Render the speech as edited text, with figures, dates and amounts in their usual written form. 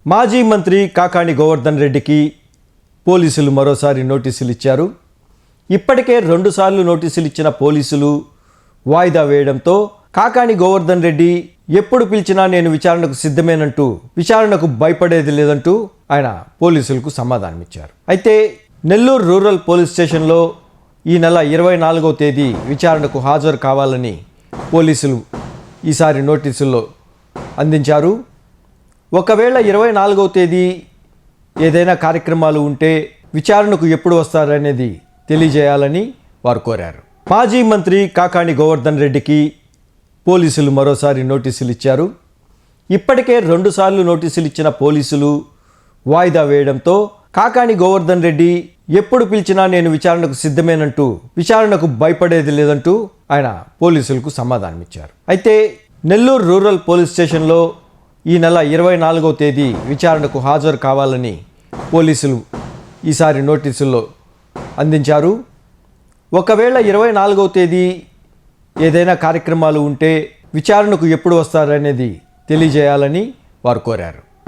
మాజీ మంత్రి కాకాణి గోవర్ధన్ రెడ్డికి పోలీసులు మరోసారి నోటీసులు ఇచ్చారు. ఇప్పటికే 2 సార్లు నోటీసులు ఇచ్చిన పోలీసులు వాయిదా వేయడంతో కాకాణి గోవర్ధన్ రెడ్డి ఎప్పుడు పిలిచినా నేను విచారణకు సిద్ధమేనంటూ, విచారణకు భయపడేది లేదంటూ ఆయన పోలీసులకు సమాధానమిచ్చారు. అయితే నెల్లూరు రూరల్ పోలీస్ స్టేషన్లో ఈ నెల 24వ తేదీ విచారణకు హాజరు కావాలని పోలీసులు ఈసారి నోటీసుల్లో అందించారు. ఒకవేళ 24వ తేదీ ఏదైనా కార్యక్రమాలు ఉంటే విచారణకు ఎప్పుడు వస్తారనేది తెలియజేయాలని వారు కోరారు. మాజీ మంత్రి కాకాణి గోవర్ధన్ రెడ్డికి పోలీసులు మరోసారి నోటీసులు ఇచ్చారు. ఇప్పటికే 2 సార్లు నోటీసులు ఇచ్చిన పోలీసులు వాయిదా వేయడంతో కాకాణి గోవర్ధన్ రెడ్డి ఎప్పుడు పిలిచినా నేను విచారణకు సిద్ధమేనంటూ, విచారణకు భయపడేది లేదంటూ ఆయన పోలీసులకు సమాధానమిచ్చారు. అయితే నెల్లూరు రూరల్ పోలీస్ స్టేషన్లో ఈ నెల 24వ తేదీ విచారణకు హాజరు కావాలని పోలీసులు ఈసారి నోటీసుల్లో అందించారు. ఒకవేళ 24వ తేదీ ఏదైనా కార్యక్రమాలు ఉంటే విచారణకు ఎప్పుడు వస్తారనేది తెలియజేయాలని వారు కోరారు.